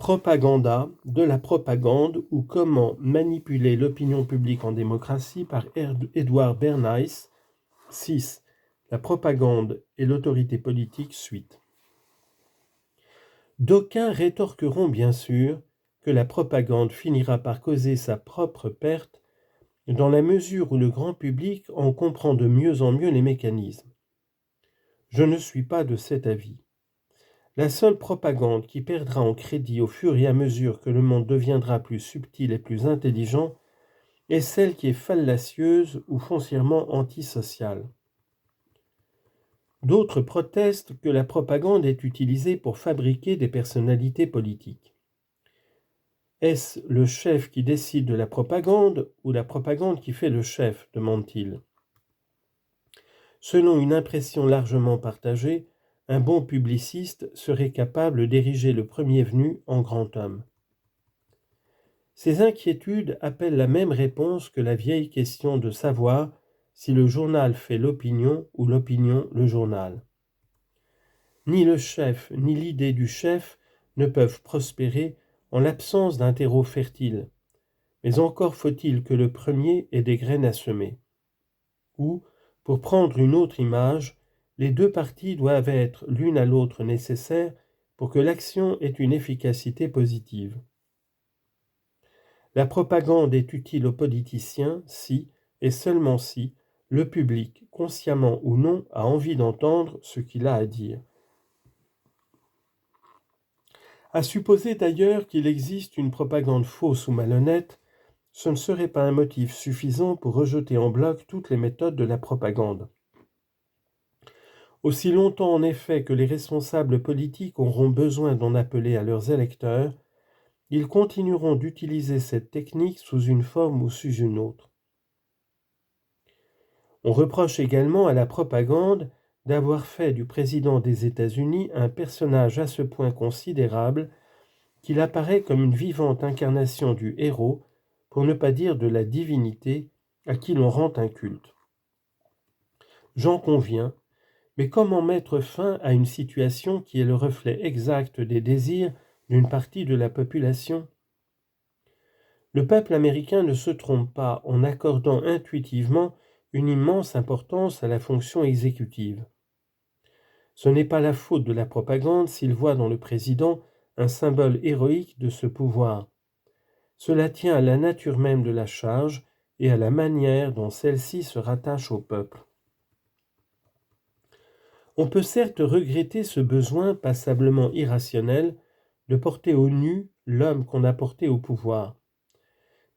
Propaganda, de la propagande ou comment manipuler l'opinion publique en démocratie par Edward Bernays, 6. La propagande et l'autorité politique, suite. D'aucuns rétorqueront bien sûr que la propagande finira par causer sa propre perte dans la mesure où le grand public en comprend de mieux en mieux les mécanismes. Je ne suis pas de cet avis. La seule propagande qui perdra en crédit au fur et à mesure que le monde deviendra plus subtil et plus intelligent est celle qui est fallacieuse ou foncièrement antisociale. D'autres protestent que la propagande est utilisée pour fabriquer des personnalités politiques. Est-ce le chef qui décide de la propagande ou la propagande qui fait le chef, demande-t-il. Selon une impression largement partagée, un bon publiciste serait capable d'ériger le premier venu en grand homme. Ces inquiétudes appellent la même réponse que la vieille question de savoir si le journal fait l'opinion ou l'opinion le journal. Ni le chef ni l'idée du chef ne peuvent prospérer en l'absence d'un terreau fertile, mais encore faut-il que le premier ait des graines à semer. Ou, pour prendre une autre image, les deux parties doivent être l'une à l'autre nécessaires pour que l'action ait une efficacité positive. La propagande est utile aux politiciens si, et seulement si, le public, consciemment ou non, a envie d'entendre ce qu'il a à dire. À supposer d'ailleurs qu'il existe une propagande fausse ou malhonnête, ce ne serait pas un motif suffisant pour rejeter en bloc toutes les méthodes de la propagande. Aussi longtemps en effet que les responsables politiques auront besoin d'en appeler à leurs électeurs, ils continueront d'utiliser cette technique sous une forme ou sous une autre. On reproche également à la propagande d'avoir fait du président des États-Unis un personnage à ce point considérable qu'il apparaît comme une vivante incarnation du héros, pour ne pas dire de la divinité, à qui l'on rend un culte. J'en conviens, mais comment mettre fin à une situation qui est le reflet exact des désirs d'une partie de la population ? Le peuple américain ne se trompe pas en accordant intuitivement une immense importance à la fonction exécutive. Ce n'est pas la faute de la propagande s'il voit dans le président un symbole héroïque de ce pouvoir. Cela tient à la nature même de la charge et à la manière dont celle-ci se rattache au peuple. On peut certes regretter ce besoin passablement irrationnel de porter au nu l'homme qu'on a porté au pouvoir.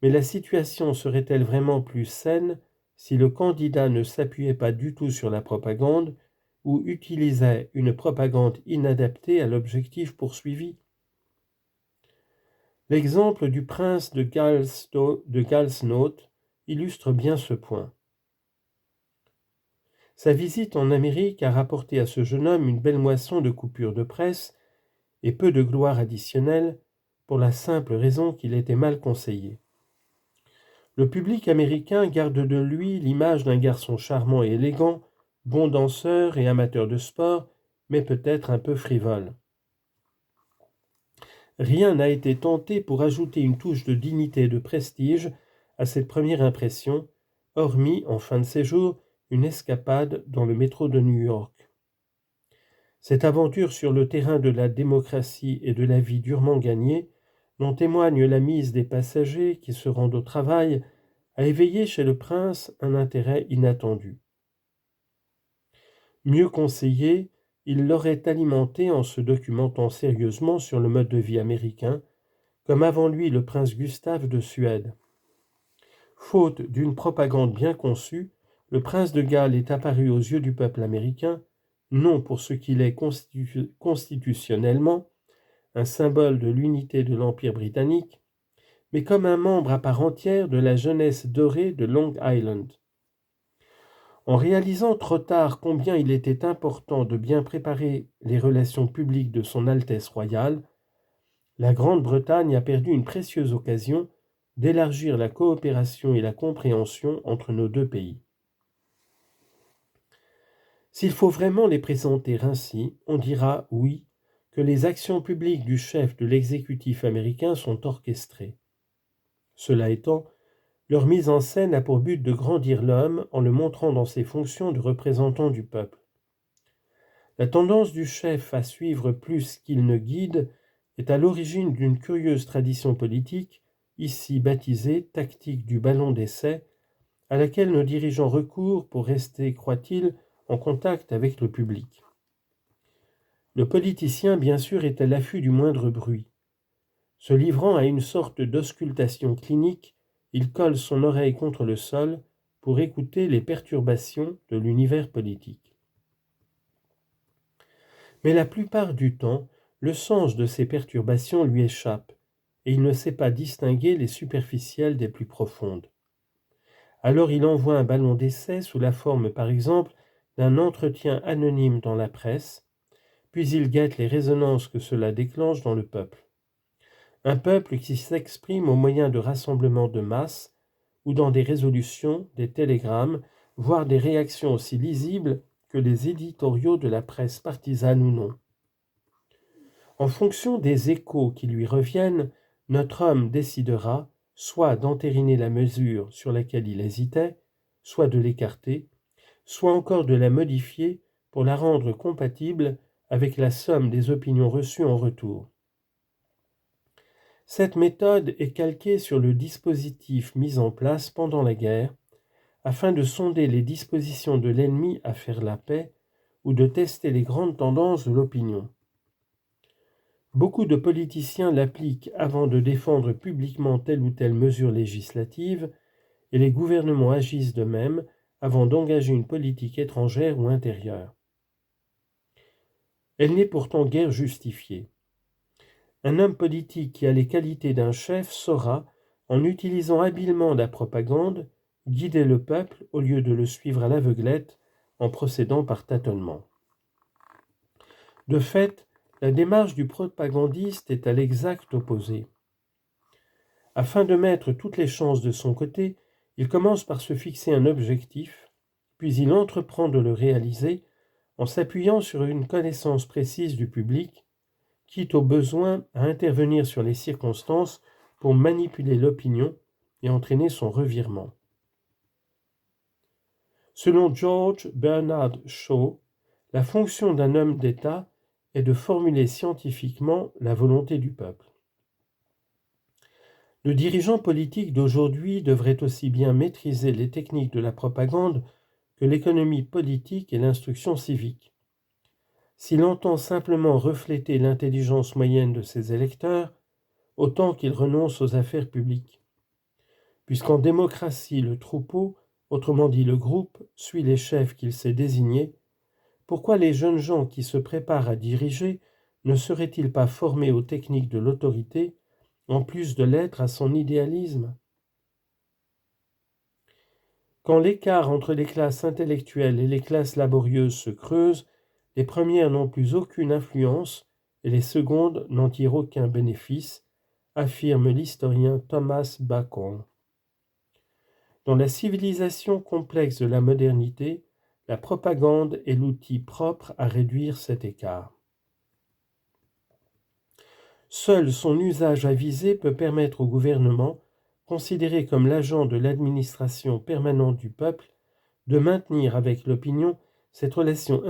Mais la situation serait-elle vraiment plus saine si le candidat ne s'appuyait pas du tout sur la propagande ou utilisait une propagande inadaptée à l'objectif poursuivi ? L'exemple du prince de Galsnoth illustre bien ce point. Sa visite en Amérique a rapporté à ce jeune homme une belle moisson de coupures de presse et peu de gloire additionnelle pour la simple raison qu'il était mal conseillé. Le public américain garde de lui l'image d'un garçon charmant et élégant, bon danseur et amateur de sport, mais peut-être un peu frivole. Rien n'a été tenté pour ajouter une touche de dignité et de prestige à cette première impression, hormis, en fin de séjour, une escapade dans le métro de New York. Cette aventure sur le terrain de la démocratie et de la vie durement gagnée, dont témoigne la mise des passagers qui se rendent au travail, a éveillé chez le prince un intérêt inattendu. Mieux conseillé, il l'aurait alimenté en se documentant sérieusement sur le mode de vie américain, comme avant lui le prince Gustave de Suède. Faute d'une propagande bien conçue, le prince de Galles est apparu aux yeux du peuple américain, non pour ce qu'il est constitutionnellement, un symbole de l'unité de l'Empire britannique, mais comme un membre à part entière de la jeunesse dorée de Long Island. En réalisant trop tard combien il était important de bien préparer les relations publiques de son Altesse royale, la Grande-Bretagne a perdu une précieuse occasion d'élargir la coopération et la compréhension entre nos deux pays. S'il faut vraiment les présenter ainsi, on dira oui, que les actions publiques du chef de l'exécutif américain sont orchestrées. Cela étant, leur mise en scène a pour but de grandir l'homme en le montrant dans ses fonctions de représentant du peuple. La tendance du chef à suivre plus qu'il ne guide est à l'origine d'une curieuse tradition politique, ici baptisée tactique du ballon d'essai, à laquelle nos dirigeants recourent pour rester, croit-il, en contact avec le public. Le politicien, bien sûr, est à l'affût du moindre bruit. Se livrant à une sorte d'auscultation clinique, il colle son oreille contre le sol pour écouter les perturbations de l'univers politique. Mais la plupart du temps, le sens de ces perturbations lui échappe, et il ne sait pas distinguer les superficielles des plus profondes. Alors il envoie un ballon d'essai sous la forme, par exemple, d'un entretien anonyme dans la presse, puis il guette les résonances que cela déclenche dans le peuple. Un peuple qui s'exprime au moyen de rassemblements de masse ou dans des résolutions, des télégrammes, voire des réactions aussi lisibles que les éditoriaux de la presse partisane ou non. En fonction des échos qui lui reviennent, notre homme décidera soit d'entériner la mesure sur laquelle il hésitait, soit de l'écarter, soit encore de la modifier pour la rendre compatible avec la somme des opinions reçues en retour. Cette méthode est calquée sur le dispositif mis en place pendant la guerre afin de sonder les dispositions de l'ennemi à faire la paix ou de tester les grandes tendances de l'opinion. Beaucoup de politiciens l'appliquent avant de défendre publiquement telle ou telle mesure législative et les gouvernements agissent de même avant d'engager une politique étrangère ou intérieure. Elle n'est pourtant guère justifiée. Un homme politique qui a les qualités d'un chef saura, en utilisant habilement la propagande, guider le peuple au lieu de le suivre à l'aveuglette en procédant par tâtonnement. De fait, la démarche du propagandiste est à l'exact opposé. Afin de mettre toutes les chances de son côté, il commence par se fixer un objectif, puis il entreprend de le réaliser en s'appuyant sur une connaissance précise du public, quitte au besoin à intervenir sur les circonstances pour manipuler l'opinion et entraîner son revirement. Selon George Bernard Shaw, la fonction d'un homme d'État est de formuler scientifiquement la volonté du peuple. Le dirigeant politique d'aujourd'hui devrait aussi bien maîtriser les techniques de la propagande que l'économie politique et l'instruction civique. S'il entend simplement refléter l'intelligence moyenne de ses électeurs, autant qu'il renonce aux affaires publiques. Puisqu'en démocratie, le troupeau, autrement dit le groupe, suit les chefs qu'il sait désigner, pourquoi les jeunes gens qui se préparent à diriger ne seraient-ils pas formés aux techniques de l'autorité, en plus de l'être à son idéalisme? Quand l'écart entre les classes intellectuelles et les classes laborieuses se creuse, les premières n'ont plus aucune influence et les secondes n'en tirent aucun bénéfice, affirme l'historien Thomas Bacon. Dans la civilisation complexe de la modernité, la propagande est l'outil propre à réduire cet écart. Seul son usage avisé peut permettre au gouvernement, considéré comme l'agent de l'administration permanente du peuple, de maintenir avec l'opinion cette relation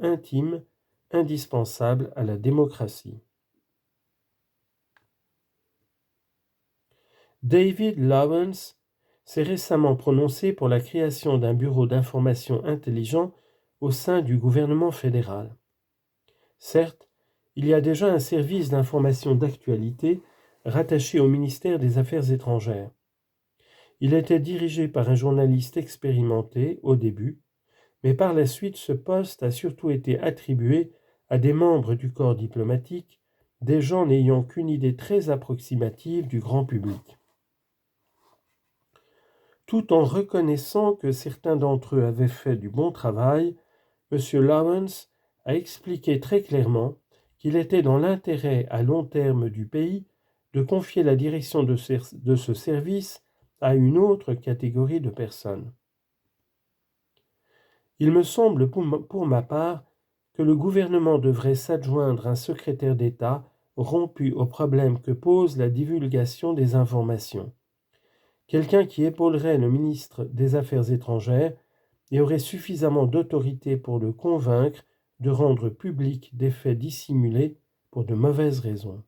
intime indispensable à la démocratie. David Lawrence s'est récemment prononcé pour la création d'un bureau d'information intelligent au sein du gouvernement fédéral. Certes, il y a déjà un service d'information d'actualité rattaché au ministère des Affaires étrangères. Il était dirigé par un journaliste expérimenté au début, mais par la suite ce poste a surtout été attribué à des membres du corps diplomatique, des gens n'ayant qu'une idée très approximative du grand public. Tout en reconnaissant que certains d'entre eux avaient fait du bon travail, M. Lawrence a expliqué très clairement qu'il était dans l'intérêt à long terme du pays de confier la direction de ce service à une autre catégorie de personnes. Il me semble pour ma part que le gouvernement devrait s'adjoindre un secrétaire d'État rompu au problème que pose la divulgation des informations. Quelqu'un qui épaulerait le ministre des Affaires étrangères et aurait suffisamment d'autorité pour le convaincre de rendre public des faits dissimulés pour de mauvaises raisons.